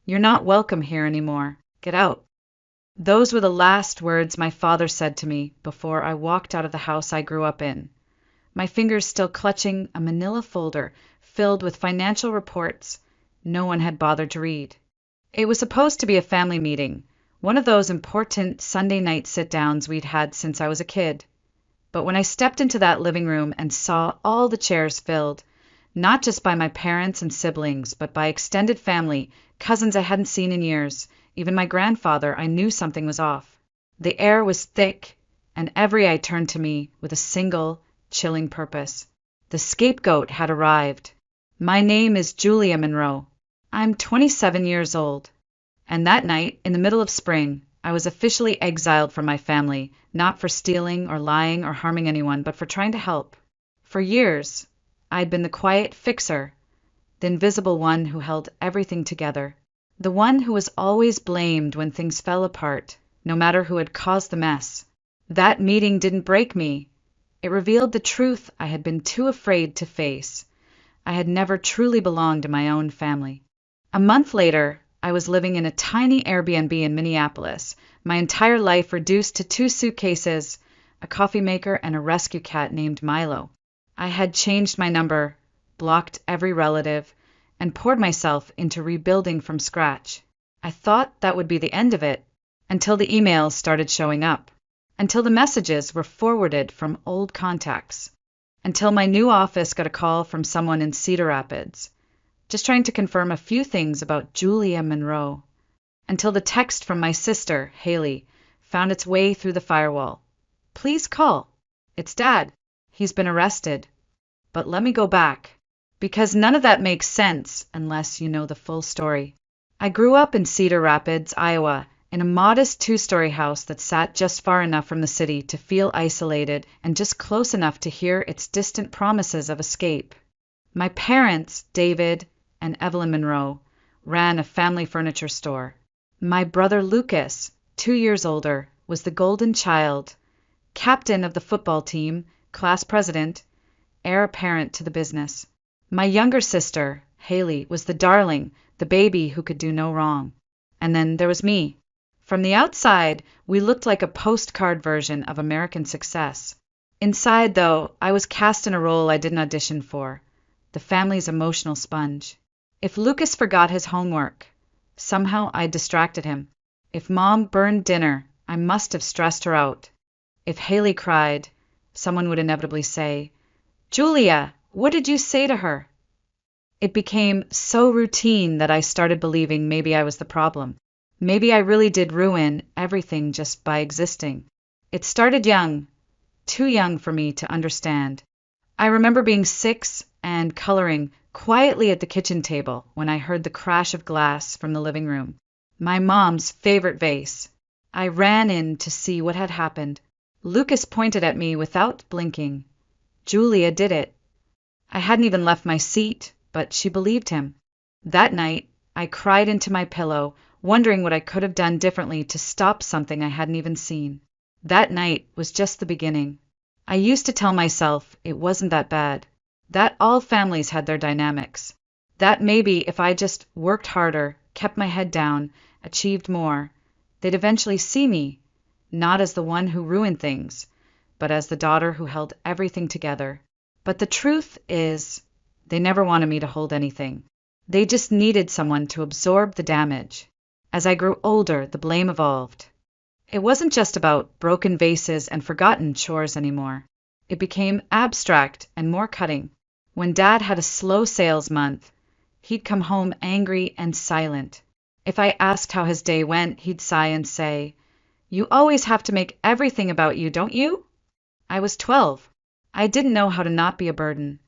You're not welcome here anymore. Get out." Those were the last words my father said to me before I walked out of the house I grew up in, my fingers still clutching a manila folder filled with financial reports no one had bothered to read. It was supposed to be a family meeting, one of those important Sunday night sit-downs we'd had since I was a kid. But when I stepped into that living room and saw all the chairs filled, not just by my parents and siblings, but by extended family, cousins I hadn't seen in years, even my grandfather, I knew something was off. The air was thick, and every eye turned to me with a single, chilling purpose. The scapegoat had arrived. My name is Julia Monroe. I'm 27 years old. And that night, in the middle of spring, I was officially exiled from my family, not for stealing or lying or harming anyone, but for trying to help. For years, I'd been the quiet fixer, the invisible one who held everything together, the one who was always blamed when things fell apart, no matter who had caused the mess. That meeting didn't break me. It revealed the truth I had been too afraid to face. I had never truly belonged to my own family. A month later, I was living in a tiny Airbnb in Minneapolis, my entire life reduced to 2 suitcases, a coffee maker, and a rescue cat named Milo. I had changed my number, blocked every relative, and poured myself into rebuilding from scratch. I thought that would be the end of it, until the emails started showing up, until the messages were forwarded from old contacts, until my new office got a call from someone in Cedar Rapids, just trying to confirm a few things about Julia Monroe, until the text from my sister, Haley, found its way through the firewall. "Please call. It's Dad. He's been arrested." But let me go back, because none of that makes sense unless you know the full story. I grew up in Cedar Rapids, Iowa, in a modest 2-story house that sat just far enough from the city to feel isolated and just close enough to hear its distant promises of escape. My parents, David and Evelyn Monroe, ran a family furniture store. My brother Lucas, 2 years older, was the golden child, captain of the football team, class president, heir apparent to the business. My younger sister, Haley, was the darling, the baby who could do no wrong. And then there was me. From the outside, we looked like a postcard version of American success. Inside, though, I was cast in a role I didn't audition for, the family's emotional sponge. If Lucas forgot his homework, somehow I distracted him. If Mom burned dinner, I must have stressed her out. If Haley cried, someone would inevitably say, "Julia, what did you say to her?" It became so routine that I started believing maybe I was the problem. Maybe I really did ruin everything just by existing. It started young, too young for me to understand. I remember being 6 and coloring quietly at the kitchen table when I heard the crash of glass from the living room, my mom's favorite vase. I ran in to see what had happened. Lucas pointed at me without blinking. Julia did it. I hadn't even left my seat, but she believed him. That night, I cried into my pillow, wondering what I could have done differently to stop something I hadn't even seen. That night was just the beginning. I used to tell myself it wasn't that bad, that all families had their dynamics, that maybe if I just worked harder, kept my head down, achieved more, they'd eventually see me, not as the one who ruined things, but as the daughter who held everything together. But the truth is, they never wanted me to hold anything. They just needed someone to absorb the damage. As I grew older, the blame evolved. It wasn't just about broken vases and forgotten chores anymore. It became abstract and more cutting. When Dad had a slow sales month, he'd come home angry and silent. If I asked how his day went, he'd sigh and say, "You always have to make everything about you, don't you?" I was 12. I didn't know how to not be a burden.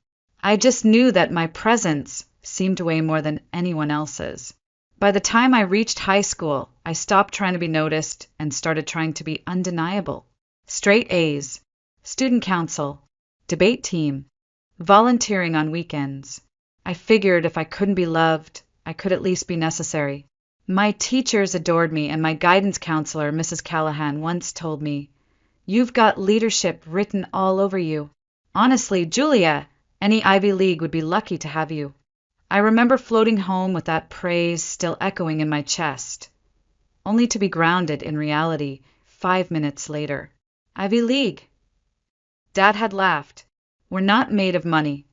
I just knew that my presence seemed to weigh more than anyone else's. By the time I reached high school, I stopped trying to be noticed and started trying to be undeniable. Straight A's, student council, debate team, volunteering on weekends. I figured if I couldn't be loved, I could at least be necessary. My teachers adored me, and my guidance counselor, Mrs. Callahan, once told me, "You've got leadership written all over you. Honestly, Julia, any Ivy League would be lucky to have you." I remember floating home with that praise still echoing in my chest, only to be grounded in reality 5 minutes later. Ivy League. Dad had laughed. We're not made of money.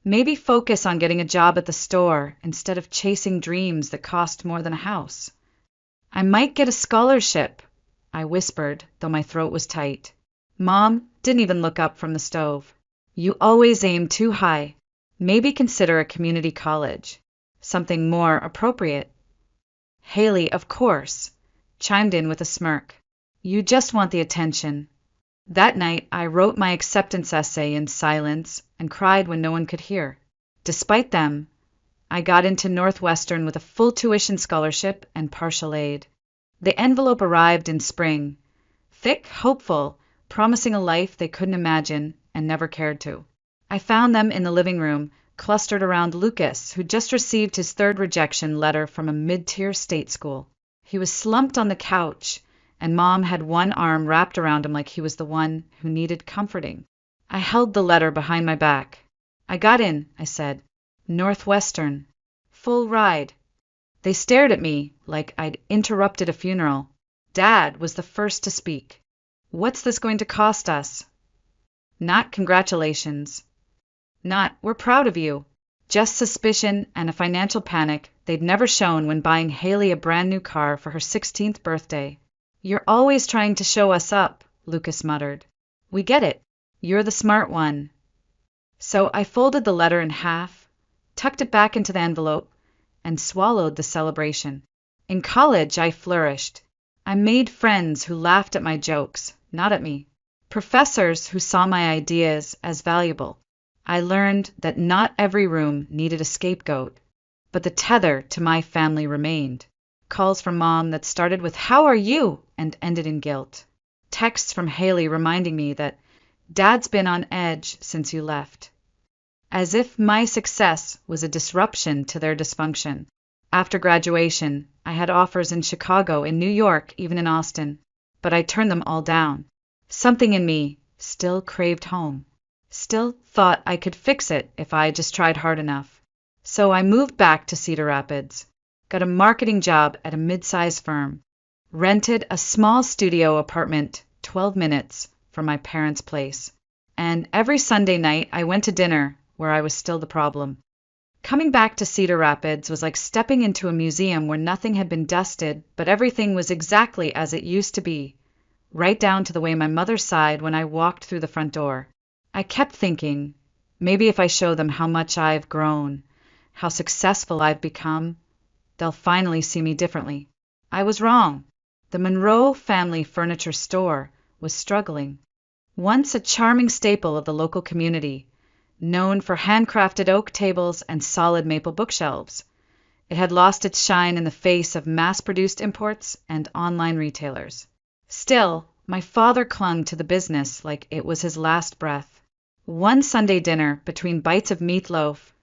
Maybe focus on getting a job at the store instead of chasing dreams that cost more than a house. I might get a scholarship, I whispered, though my throat was tight. Mom didn't even look up from the stove. You always aim too high. Maybe consider a community college. Something more appropriate. Haley, of course, chimed in with a smirk. You just want the attention. That night, I wrote my acceptance essay in silence and cried when no one could hear. Despite them, I got into Northwestern with a full tuition scholarship and partial aid. The envelope arrived in spring, thick, hopeful, promising a life they couldn't imagine and never cared to. I found them in the living room, clustered around Lucas, who'd just received his third rejection letter from a mid-tier state school. He was slumped on the couch, and Mom had one arm wrapped around him like he was the one who needed comforting. I held the letter behind my back. I got in, I said. Northwestern. Full ride. They stared at me like I'd interrupted a funeral. Dad was the first to speak. What's this going to cost us? Not congratulations. Not, we're proud of you. Just suspicion and a financial panic they'd never shown when buying Haley a brand new car for her 16th birthday. You're always trying to show us up, Lucas muttered. We get it. You're the smart one. So I folded the letter in half, tucked it back into the envelope, and swallowed the celebration. In college, I flourished. I made friends who laughed at my jokes, not at me. Professors who saw my ideas as valuable. I learned that not every room needed a scapegoat, but the tether to my family remained. Calls from Mom that started with "How are you?" and ended in guilt. Texts from Haley reminding me that Dad's been on edge since you left. As if my success was a disruption to their dysfunction. After graduation, I had offers in Chicago, in New York, even in Austin, but I turned them all down. Something in me still craved home. Still thought I could fix it if I just tried hard enough. So I moved back to Cedar Rapids, got a marketing job at a mid-sized firm, rented a small studio apartment 12 minutes from my parents' place, and every Sunday night I went to dinner where I was still the problem. Coming back to Cedar Rapids was like stepping into a museum where nothing had been dusted, but everything was exactly as it used to be, right down to the way my mother sighed when I walked through the front door. I kept thinking, maybe if I show them how much I've grown, how successful I've become, they'll finally see me differently. I was wrong. The Monroe family furniture store was struggling. Once a charming staple of the local community, known for handcrafted oak tables and solid maple bookshelves, it had lost its shine in the face of mass-produced imports and online retailers. Still, my father clung to the business like it was his last breath. One Sunday dinner, between bites of meatloaf,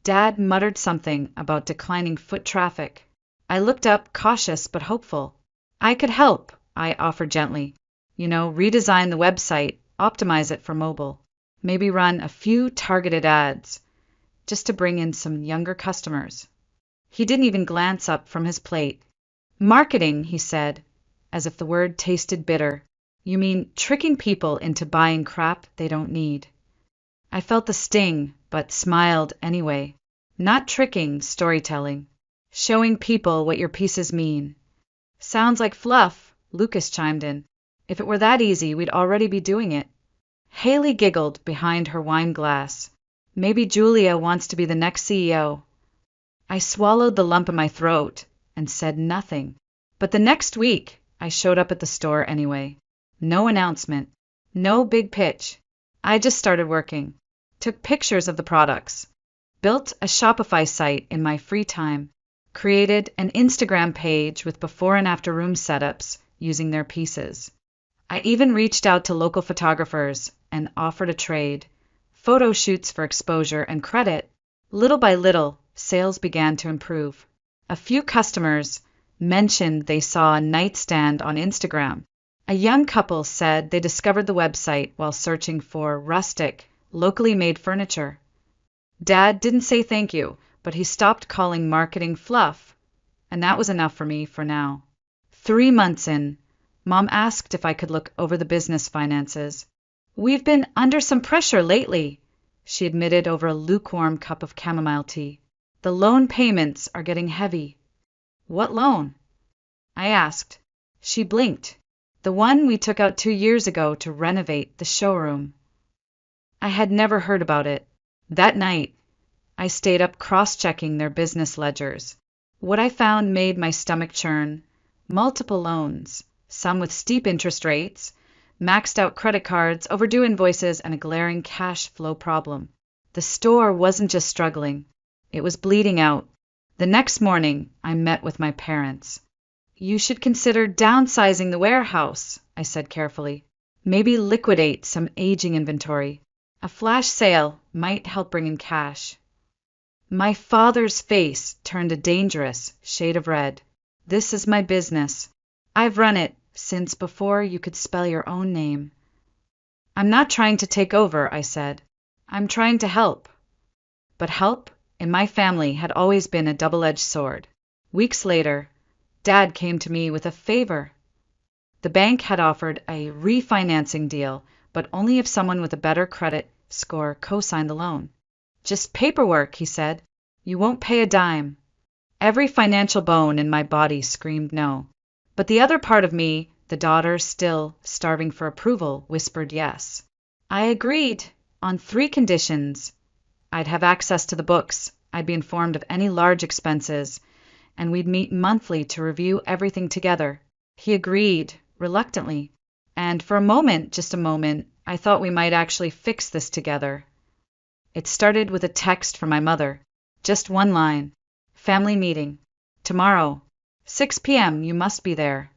Dad muttered something about declining foot traffic. I looked up, cautious but hopeful. I could help, I offered gently. Redesign the website, optimize it for mobile. Maybe run a few targeted ads, just to bring in some younger customers. He didn't even glance up from his plate. Marketing, he said, as if the word tasted bitter. You mean tricking people into buying crap they don't need. I felt the sting, but smiled anyway. Not tricking, storytelling. Showing people what your pieces mean. Sounds like fluff, Lucas chimed in. If it were that easy, we'd already be doing it. Haley giggled behind her wine glass. Maybe Julia wants to be the next CEO. I swallowed the lump in my throat and said nothing. But the next week, I showed up at the store anyway. No announcement. No big pitch. I just started working. Took pictures of the products. Built a Shopify site in my free time. Created an Instagram page with before and after room setups using their pieces. I even reached out to local photographers and offered a trade. Photo shoots for exposure and credit. Little by little, sales began to improve. A few customers mentioned they saw a nightstand on Instagram. A young couple said they discovered the website while searching for rustic, locally made furniture. Dad didn't say thank you, but he stopped calling marketing fluff, and that was enough for me for now. 3 months in, Mom asked if I could look over the business finances. "We've been under some pressure lately," she admitted over a lukewarm cup of chamomile tea. "The loan payments are getting heavy." "What loan?" I asked. She blinked. "The one we took out 2 years ago to renovate the showroom." I had never heard about it. That night, I stayed up cross-checking their business ledgers. What I found made my stomach churn. Multiple loans, some with steep interest rates, maxed out credit cards, overdue invoices, and a glaring cash flow problem. The store wasn't just struggling, it was bleeding out. The next morning, I met with my parents. "You should consider downsizing the warehouse," I said carefully. "Maybe liquidate some aging inventory. A flash sale might help bring in cash." My father's face turned a dangerous shade of red. "This is my business. I've run it since before you could spell your own name." "I'm not trying to take over," I said. "I'm trying to help." But help, in my family, had always been a double-edged sword. Weeks later, Dad came to me with a favor. The bank had offered a refinancing deal, but only if someone with a better credit score co-signed the loan. "Just paperwork," he said. "You won't pay a dime." Every financial bone in my body screamed no. But the other part of me, the daughter still starving for approval, whispered yes. I agreed on 3 conditions. I'd have access to the books, I'd be informed of any large expenses, and we'd meet monthly to review everything together. He agreed, reluctantly, and for a moment, just a moment, I thought we might actually fix this together. It started with a text from my mother. Just one line. "Family meeting. Tomorrow. 6 p.m. You must be there."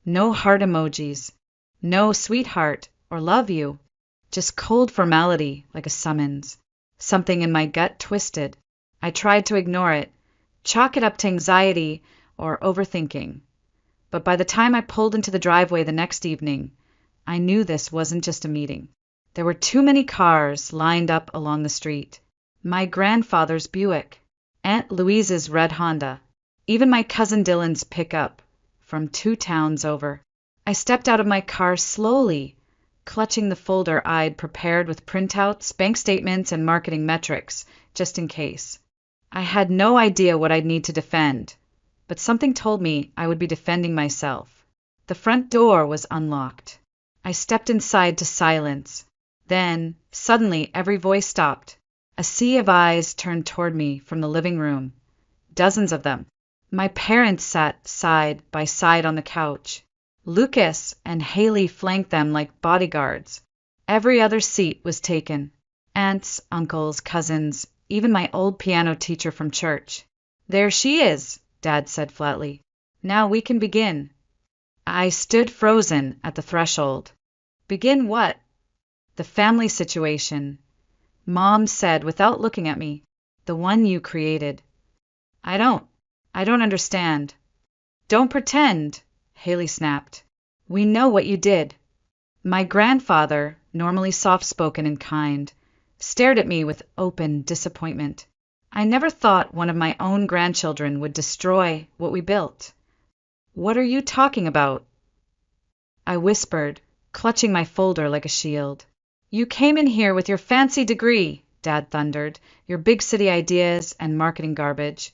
No heart emojis. No sweetheart or love you. Just cold formality, like a summons. Something in my gut twisted. I tried to ignore it, chalk it up to anxiety or overthinking. But by the time I pulled into the driveway the next evening, I knew this wasn't just a meeting. There were too many cars lined up along the street. My grandfather's Buick, Aunt Louise's red Honda, even my cousin Dylan's pickup from 2 towns over. I stepped out of my car slowly, clutching the folder I'd prepared with printouts, bank statements, and marketing metrics, just in case. I had no idea what I'd need to defend, but something told me I would be defending myself. The front door was unlocked. I stepped inside to silence. Then, suddenly, every voice stopped. A sea of eyes turned toward me from the living room. Dozens of them. My parents sat side by side on the couch. Lucas and Haley flanked them like bodyguards. Every other seat was taken. Aunts, uncles, cousins, even my old piano teacher from church. "There she is," Dad said flatly. "Now we can begin." I stood frozen at the threshold. "Begin what?" "The family situation," Mom said without looking at me. "The one you created." I don't understand." "Don't pretend," Haley snapped. "We know what you did." My grandfather, normally soft-spoken and kind, stared at me with open disappointment. I never thought one of my own grandchildren would destroy what we built. "What are you talking about?" I whispered, clutching my folder like a shield. "You came in here with your fancy degree," Dad thundered, "your big city ideas and marketing garbage,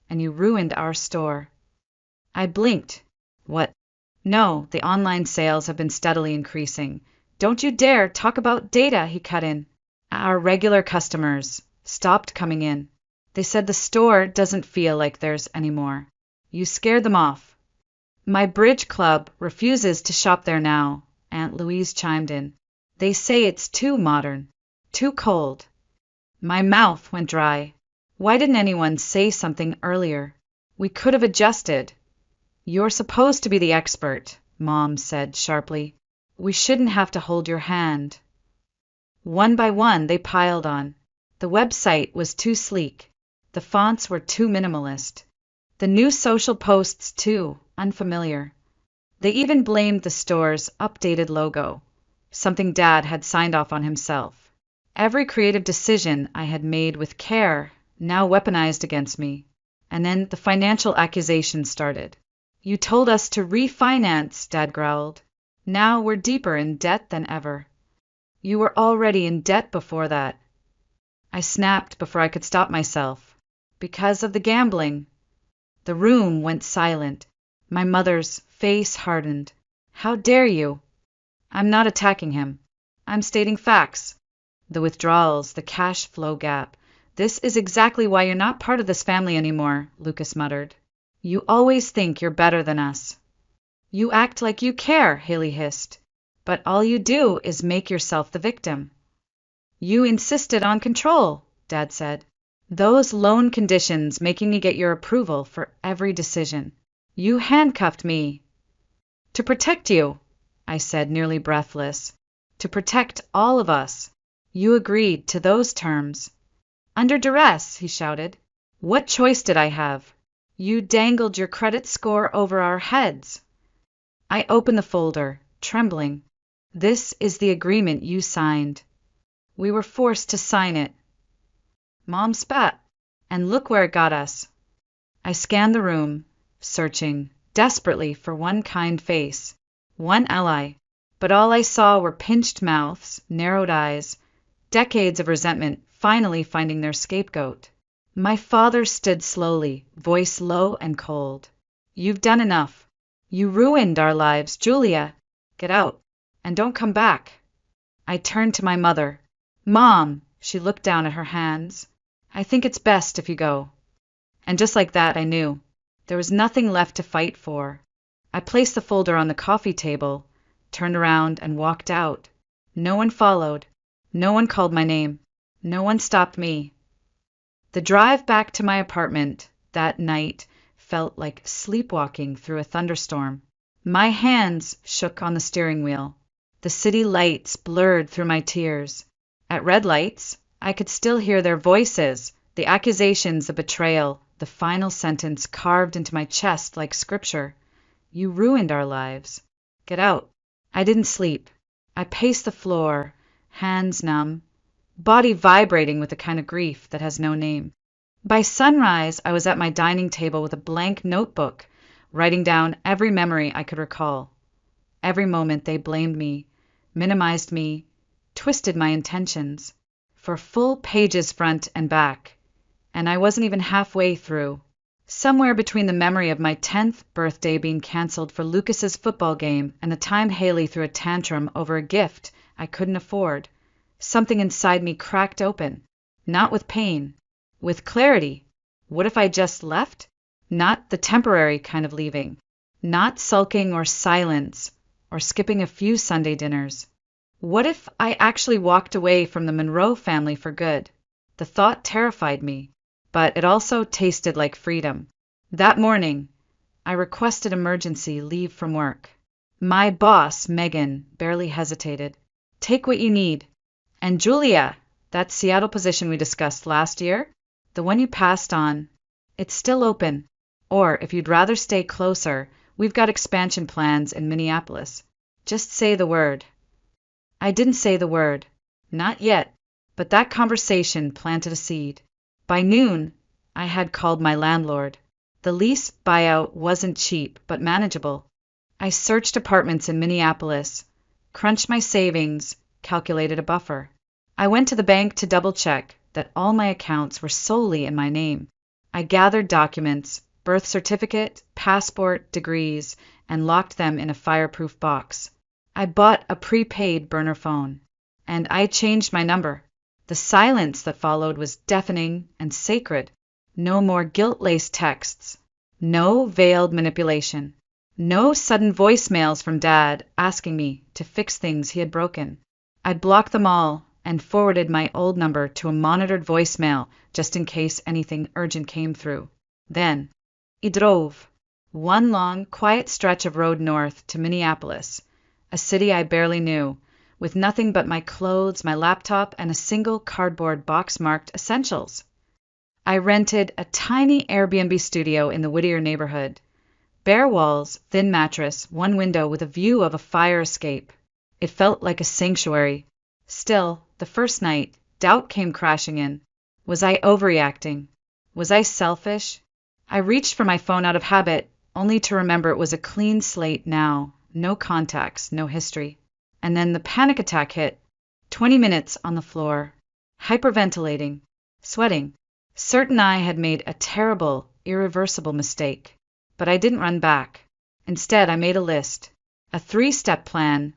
and you ruined our store." I blinked. "What?" "No, the online sales have been steadily increasing." "Don't you dare talk about data," he cut in. "Our regular customers stopped coming in. They said the store doesn't feel like theirs anymore. You scared them off." "My bridge club refuses to shop there now," Aunt Louise chimed in. "They say it's too modern, too cold." My mouth went dry. Why didn't anyone say something earlier? We could have adjusted. "You're supposed to be the expert," Mom said sharply. "We shouldn't have to hold your hand." One by one, they piled on. The website was too sleek. The fonts were too minimalist. The new social posts too unfamiliar. They even blamed the store's updated logo, something Dad had signed off on himself. Every creative decision I had made with care now weaponized against me. And then the financial accusations started. You told us to refinance, Dad growled. Now we're deeper in debt than ever. You were already in debt before that. I snapped before I could stop myself. Because of the gambling. The room went silent. My mother's face hardened. How dare you? I'm not attacking him. I'm stating facts. The withdrawals, the cash flow gap. This is exactly why you're not part of this family anymore, Lucas muttered. You always think you're better than us. You act like you care, Haley hissed. But all you do is make yourself the victim. You insisted on control, Dad said. Those loan conditions making me get your approval for every decision. You handcuffed me. To protect you, I said, nearly breathless. To protect all of us. You agreed to those terms. Under duress, he shouted. What choice did I have? You dangled your credit score over our heads. I opened the folder, trembling. This is the agreement you signed. We were forced to sign it. Mom spat, and look where it got us. I scanned the room, searching desperately for one kind face, one ally, but all I saw were pinched mouths, narrowed eyes, decades of resentment finally finding their scapegoat. My father stood slowly, voice low and cold. You've done enough. You ruined our lives, Julia. Get out, and don't come back. I turned to my mother. Mom, she looked down at her hands. I think it's best if you go. And just like that, I knew. There was nothing left to fight for. I placed the folder on the coffee table, turned around, and walked out. No one followed. No one called my name. No one stopped me. The drive back to my apartment that night felt like sleepwalking through a thunderstorm. My hands shook on the steering wheel. The city lights blurred through my tears. At red lights, I could still hear their voices, the accusations, the betrayal, the final sentence carved into my chest like scripture. You ruined our lives. Get out. I didn't sleep. I paced the floor, hands numb, body vibrating with the kind of grief that has no name. By sunrise, I was at my dining table with a blank notebook, writing down every memory I could recall. Every moment they blamed me, minimized me, twisted my intentions, for full pages front and back. And I wasn't even halfway through. Somewhere between the memory of my 10th birthday being canceled for Lucas's football game and the time Haley threw a tantrum over a gift I couldn't afford, something inside me cracked open. Not with pain, with clarity. What if I just left? Not the temporary kind of leaving. Not sulking or silence, or skipping a few Sunday dinners. What if I actually walked away from the Monroe family for good? The thought terrified me, but it also tasted like freedom. That morning, I requested emergency leave from work. My boss, Megan, barely hesitated. Take what you need. And Julia, that Seattle position we discussed last year, the one you passed on, it's still open. Or, if you'd rather stay closer, we've got expansion plans in Minneapolis. Just say the word. I didn't say the word. Not yet. But that conversation planted a seed. By noon, I had called my landlord. The lease buyout wasn't cheap, but manageable. I searched apartments in Minneapolis, crunched my savings, calculated a buffer. I went to the bank to double-check that all my accounts were solely in my name. I gathered documents, birth certificate, passport, degrees, and locked them in a fireproof box. I bought a prepaid burner phone, and I changed my number. The silence that followed was deafening and sacred. No more guilt-laced texts. No veiled manipulation. No sudden voicemails from Dad asking me to fix things he had broken. I blocked them all and forwarded my old number to a monitored voicemail just in case anything urgent came through. Then, I drove. One long, quiet stretch of road north to Minneapolis, a city I barely knew, with nothing but my clothes, my laptop, and a single cardboard box marked Essentials. I rented a tiny Airbnb studio in the Whittier neighborhood. Bare walls, thin mattress, one window with a view of a fire escape. It felt like a sanctuary. Still, the first night, doubt came crashing in. Was I overreacting? Was I selfish? I reached for my phone out of habit, only to remember it was a clean slate now, no contacts, no history. And then the panic attack hit. 20 minutes on the floor, hyperventilating, sweating, certain I had made a terrible, irreversible mistake. But I didn't run back. Instead, I made a list, a 3-step plan.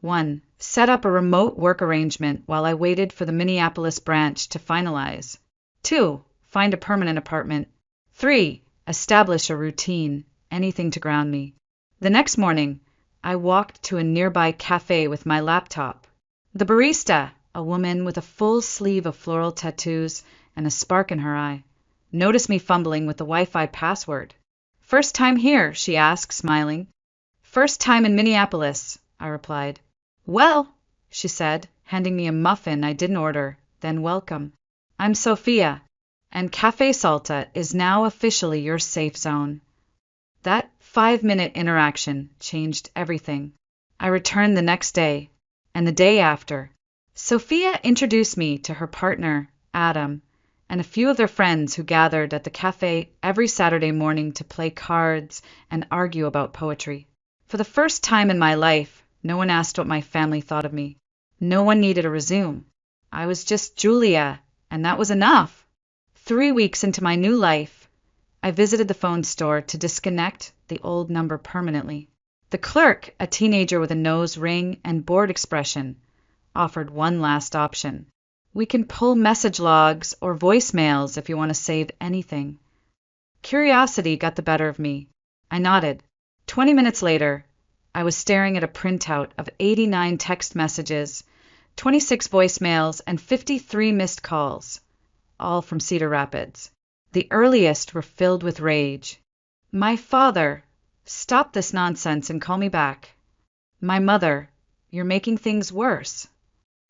1. Set up a remote work arrangement while I waited for the Minneapolis branch to finalize. 2. Find a permanent apartment. 3. Establish a routine, anything to ground me. The next morning, I walked to a nearby cafe with my laptop. The barista, a woman with a full sleeve of floral tattoos and a spark in her eye, noticed me fumbling with the Wi-Fi password. "First time here?" she asked, smiling. "First time in Minneapolis," I replied. "Well," she said, handing me a muffin I didn't order, then welcome. "I'm Sophia, and Café Salta is now officially your safe zone." That 5-minute interaction changed everything. I returned the next day, and the day after. Sophia introduced me to her partner, Adam, and a few of their friends who gathered at the cafe every Saturday morning to play cards and argue about poetry. For the first time in my life, no one asked what my family thought of me. No one needed a resume. I was just Julia, and that was enough. 3 weeks into my new life, I visited the phone store to disconnect the old number permanently. The clerk, a teenager with a nose ring and bored expression, offered one last option. "We can pull message logs or voicemails if you want to save anything." Curiosity got the better of me. I nodded. 20 minutes later, I was staring at a printout of 89 text messages, 26 voicemails, and 53 missed calls, all from Cedar Rapids. The earliest were filled with rage. "My father, stop this nonsense and call me back." "My mother, you're making things worse."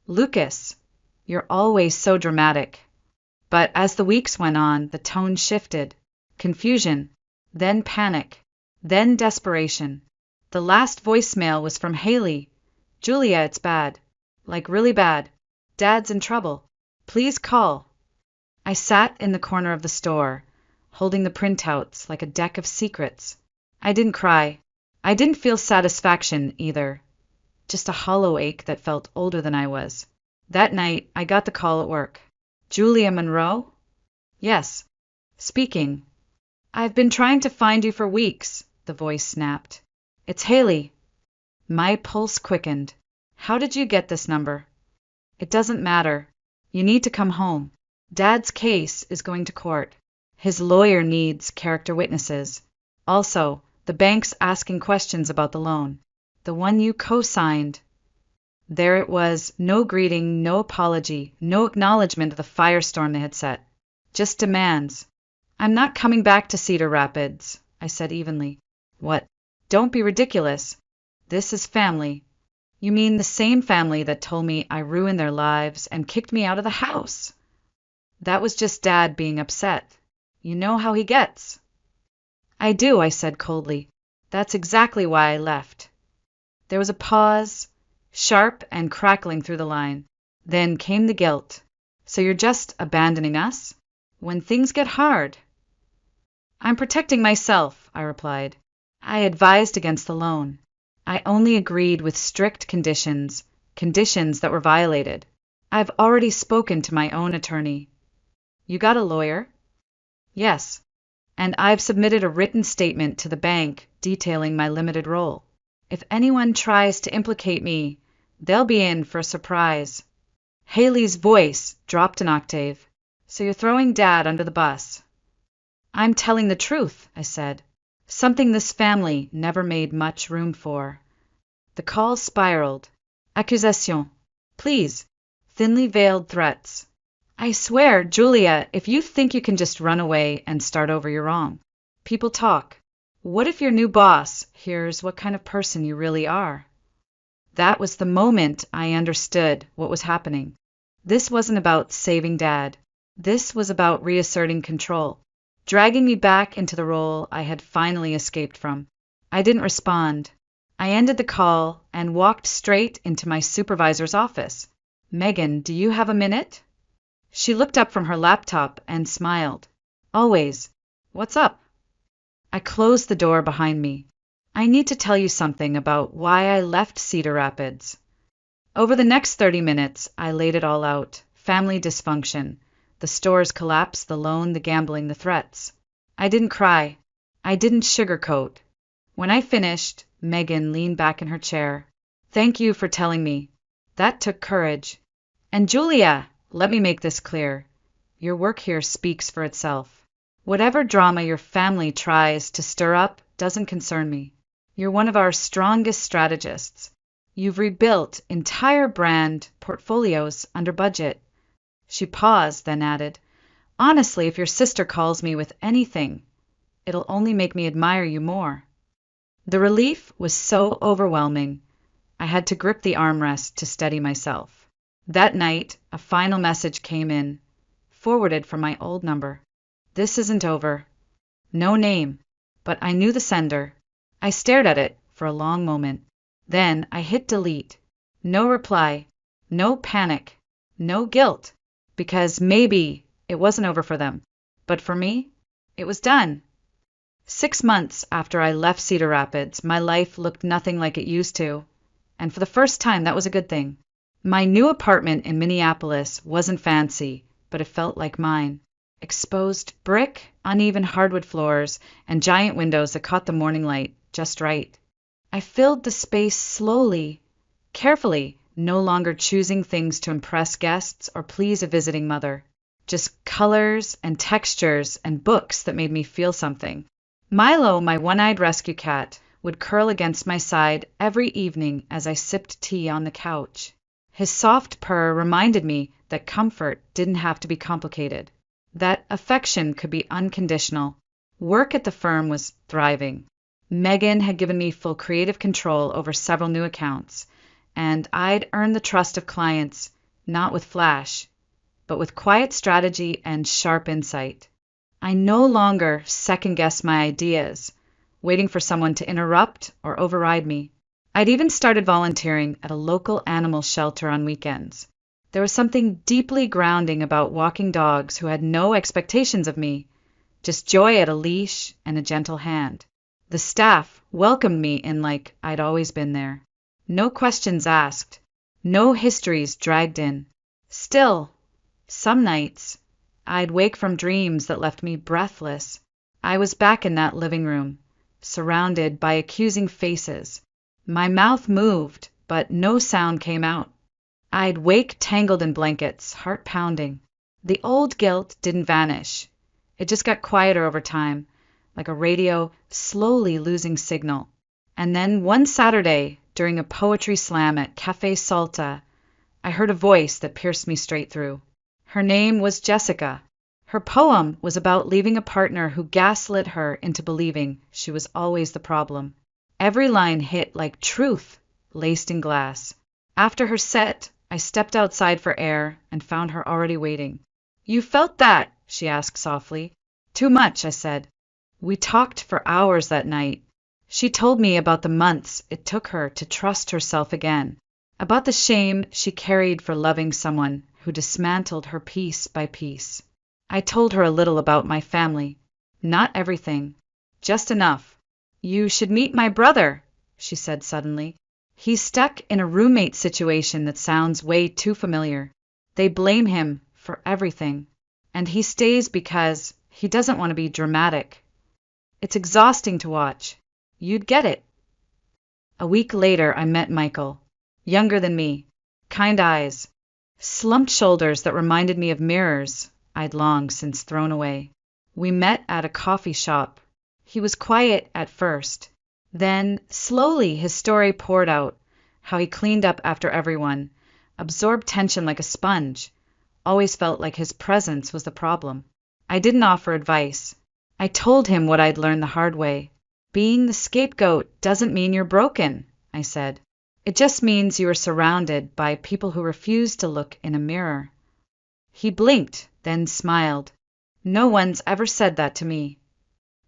"Lucas, you're always so dramatic." But as the weeks went on, the tone shifted. Confusion, then panic, then desperation. The last voicemail was from Haley. "Julia, it's bad. Like really bad. Dad's in trouble. Please call." I sat in the corner of the store, holding the printouts like a deck of secrets. I didn't cry. I didn't feel satisfaction either. Just a hollow ache that felt older than I was. That night, I got the call at work. "Julia Monroe?" "Yes. Speaking." "I've been trying to find you for weeks," the voice snapped. "It's Haley." My pulse quickened. "How did you get this number?" "It doesn't matter. You need to come home. Dad's case is going to court. His lawyer needs character witnesses. Also, the bank's asking questions about the loan. The one you co-signed." There it was, no greeting, no apology, no acknowledgement of the firestorm they had set. Just demands. "I'm not coming back to Cedar Rapids," I said evenly. "What? Don't be ridiculous. This is family." "You mean the same family that told me I ruined their lives and kicked me out of the house?" "That was just Dad being upset. You know how he gets." "I do," I said coldly. "That's exactly why I left." There was a pause, sharp and crackling through the line. Then came the guilt. "So you're just abandoning us? When things get hard?" "I'm protecting myself," I replied. "I advised against the loan. I only agreed with strict conditions, conditions that were violated. I've already spoken to my own attorney." "You got a lawyer?" "Yes. And I've submitted a written statement to the bank detailing my limited role. If anyone tries to implicate me, they'll be in for a surprise." Haley's voice dropped an octave. "So you're throwing Dad under the bus?" "I'm telling the truth," I said. Something this family never made much room for. The call spiraled. Accusation. Pleas. Thinly veiled threats. "I swear, Julia, if you think you can just run away and start over, you're wrong. People talk. What if your new boss hears what kind of person you really are?" That was the moment I understood what was happening. This wasn't about saving Dad. This was about reasserting control, dragging me back into the role I had finally escaped from. I didn't respond. I ended the call and walked straight into my supervisor's office. "Megan, do you have a minute?" She looked up from her laptop and smiled. Always. What's up? I closed the door behind me. I need to tell you something about why I left Cedar Rapids. Over the next 30 minutes, I laid it all out. Family dysfunction. The store's collapse, the loan, the gambling, the threats. I didn't cry. I didn't sugarcoat. When I finished, Megan leaned back in her chair. Thank you for telling me. That took courage. And Julia, let me make this clear. Your work here speaks for itself. Whatever drama your family tries to stir up doesn't concern me. You're one of our strongest strategists. You've rebuilt entire brand portfolios under budget. She paused, then added, honestly, if your sister calls me with anything, it'll only make me admire you more. The relief was so overwhelming, I had to grip the armrest to steady myself. That night, a final message came in, forwarded from my old number. This isn't over. No name, but I knew the sender. I stared at it for a long moment. Then I hit delete. No reply, no panic, no guilt, because maybe it wasn't over for them. But for me, it was done. 6 months after I left Cedar Rapids, my life looked nothing like it used to. And for the first time, that was a good thing. My new apartment in Minneapolis wasn't fancy, but it felt like mine. Exposed brick, uneven hardwood floors, and giant windows that caught the morning light just right. I filled the space slowly, carefully, no longer choosing things to impress guests or please a visiting mother. Just colors and textures and books that made me feel something. Milo, my one-eyed rescue cat, would curl against my side every evening as I sipped tea on the couch. His soft purr reminded me that comfort didn't have to be complicated, that affection could be unconditional. Work at the firm was thriving. Megan had given me full creative control over several new accounts, and I'd earned the trust of clients, not with flash, but with quiet strategy and sharp insight. I no longer second-guessed my ideas, waiting for someone to interrupt or override me. I'd even started volunteering at a local animal shelter on weekends. There was something deeply grounding about walking dogs who had no expectations of me, just joy at a leash and a gentle hand. The staff welcomed me in like I'd always been there. No questions asked, no histories dragged in. Still, some nights, I'd wake from dreams that left me breathless. I was back in that living room, surrounded by accusing faces. My mouth moved, but no sound came out. I'd wake tangled in blankets, heart pounding. The old guilt didn't vanish. It just got quieter over time, like a radio slowly losing signal. And then one Saturday, during a poetry slam at Café Salta, I heard a voice that pierced me straight through. Her name was Jessica. Her poem was about leaving a partner who gaslit her into believing she was always the problem. Every line hit like truth laced in glass. After her set, I stepped outside for air and found her already waiting. "You felt that?" she asked softly. "Too much," I said. We talked for hours that night. She told me about the months it took her to trust herself again, about the shame she carried for loving someone who dismantled her piece by piece. I told her a little about my family. Not everything, just enough. "You should meet my brother," she said suddenly. "He's stuck in a roommate situation that sounds way too familiar. They blame him for everything, and he stays because he doesn't want to be dramatic. It's exhausting to watch. You'd get it." A week later, I met Michael. Younger than me, kind eyes, slumped shoulders that reminded me of mirrors I'd long since thrown away. We met at a coffee shop. He was quiet at first. Then, slowly, his story poured out, how he cleaned up after everyone, absorbed tension like a sponge, always felt like his presence was the problem. I didn't offer advice. I told him what I'd learned the hard way. "Being the scapegoat doesn't mean you're broken," I said. "It just means you are surrounded by people who refuse to look in a mirror." He blinked, then smiled. "No one's ever said that to me."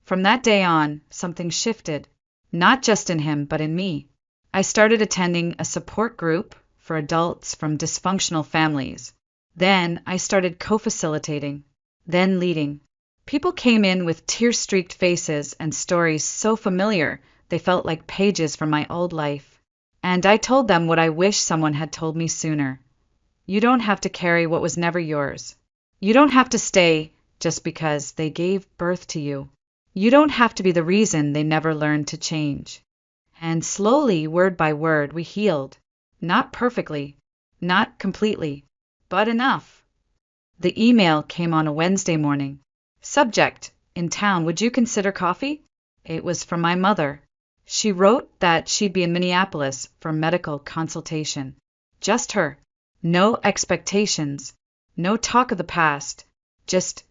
From that day on, something shifted, not just in him, but in me. I started attending a support group for adults from dysfunctional families. Then I started co-facilitating, then leading. People came in with tear-streaked faces and stories so familiar they felt like pages from my old life. And I told them what I wish someone had told me sooner. You don't have to carry what was never yours. You don't have to stay just because they gave birth to you. You don't have to be the reason they never learned to change. And slowly, word by word, we healed. Not perfectly, not completely, but enough. The email came on a Wednesday morning. Subject: in town, would you consider coffee? It was from my mother. She wrote that she'd be in Minneapolis for medical consultation. Just her. No expectations. No talk of the past. Just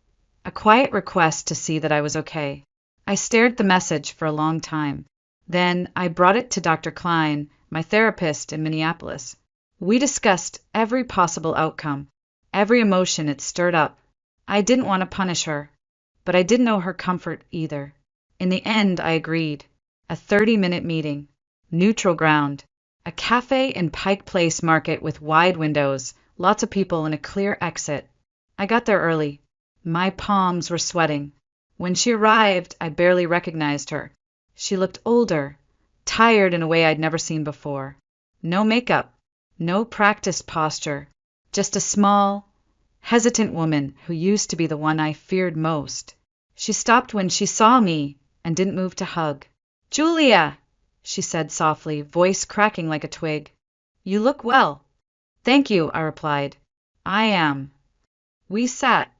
a quiet request to see that I was okay. I stared at the message for a long time. Then I brought it to Dr. Klein, my therapist in Minneapolis. We discussed every possible outcome, every emotion it stirred up. I didn't want to punish her, but I didn't know her comfort either. In the end, I agreed. A 30-minute meeting. Neutral ground. A cafe in Pike Place Market with wide windows, lots of people and a clear exit. I got there early. My palms were sweating. When she arrived, I barely recognized her. She looked older, tired in a way I'd never seen before. No makeup, no practiced posture, just a small, hesitant woman who used to be the one I feared most. She stopped when she saw me and didn't move to hug. "Julia," she said softly, voice cracking like a twig. "You look well." "Thank you," I replied. "I am." We sat.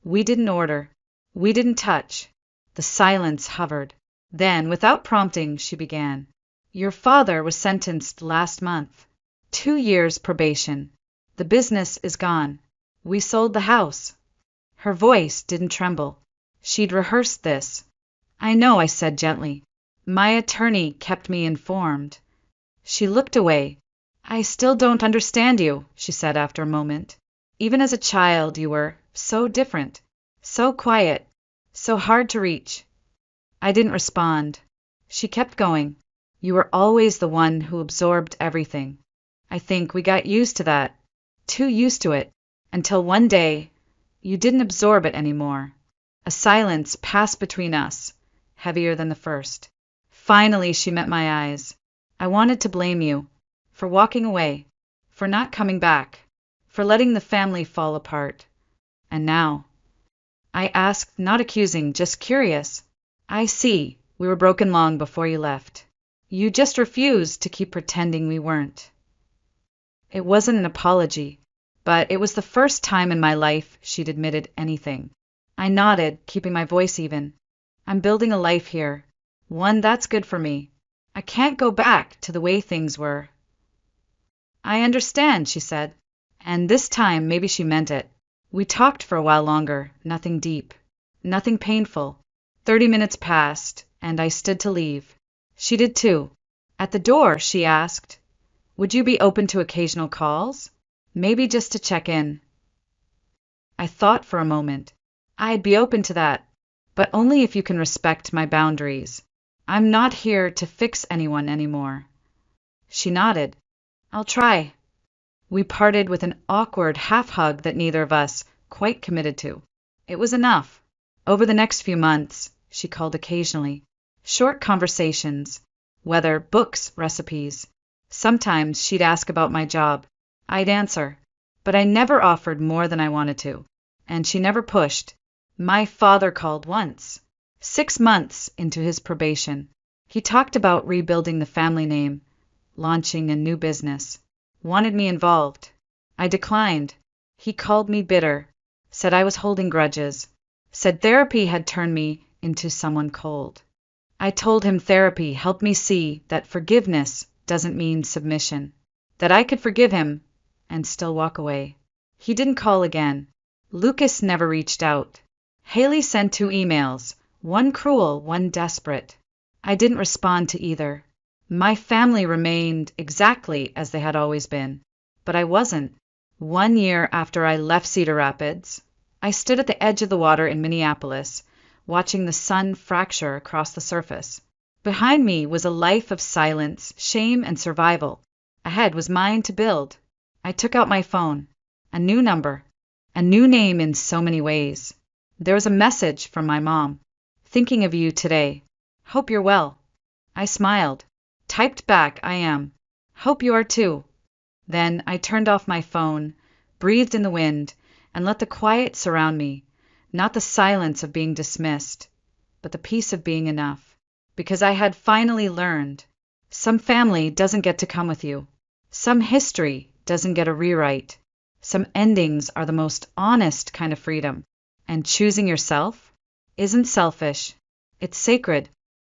We didn't order. We didn't touch. The silence hovered. Then, without prompting, she began. "Your father was sentenced last month. 2 years probation. The business is gone. We sold the house." Her voice didn't tremble. She'd rehearsed this. "I know," I said gently. "My attorney kept me informed." She looked away. "I still don't understand you," she said after a moment. "Even as a child you were so different, so quiet, so hard to reach." I didn't respond. She kept going. "You were always the one who absorbed everything. I think we got used to that, too used to it, until one day you didn't absorb it anymore." A silence passed between us, heavier than the first. Finally, she met my eyes. "I wanted to blame you for walking away, for not coming back, for letting the family fall apart. And now," I asked, not accusing, just curious, "I see we were broken long before you left. You just refused to keep pretending we weren't." It wasn't an apology, but it was the first time in my life she'd admitted anything. I nodded, keeping my voice even. "I'm building a life here, one that's good for me. I can't go back to the way things were." "I understand," she said, and this time maybe she meant it. We talked for a while longer, nothing deep, nothing painful. 30 minutes passed, and I stood to leave. She did too. At the door, she asked, "Would you be open to occasional calls? Maybe just to check in." I thought for a moment. "I'd be open to that, but only if you can respect my boundaries. I'm not here to fix anyone anymore." She nodded. "I'll try." We parted with an awkward half-hug that neither of us quite committed to. It was enough. Over the next few months, she called occasionally. Short conversations, weather, books, recipes. Sometimes she'd ask about my job. I'd answer, but I never offered more than I wanted to, and she never pushed. My father called once, 6 months into his probation. He talked about rebuilding the family name, launching a new business. Wanted me involved. I declined. He called me bitter, said I was holding grudges, said therapy had turned me into someone cold. I told him therapy helped me see that forgiveness doesn't mean submission, that I could forgive him and still walk away. He didn't call again. Lucas never reached out. Haley sent 2 emails, one cruel, one desperate. I didn't respond to either. My family remained exactly as they had always been, but I wasn't. 1 year after I left Cedar Rapids, I stood at the edge of the water in Minneapolis, watching the sun fracture across the surface. Behind me was a life of silence, shame, and survival. Ahead was mine to build. I took out my phone. A new number. A new name in so many ways. There was a message from my mom. Thinking of you today. Hope you're well. I smiled. Typed back, I am. Hope you are too. Then I turned off my phone, breathed in the wind, and let the quiet surround me. Not the silence of being dismissed, but the peace of being enough. Because I had finally learned. Some family doesn't get to come with you. Some history doesn't get a rewrite. Some endings are the most honest kind of freedom. And choosing yourself isn't selfish. It's sacred.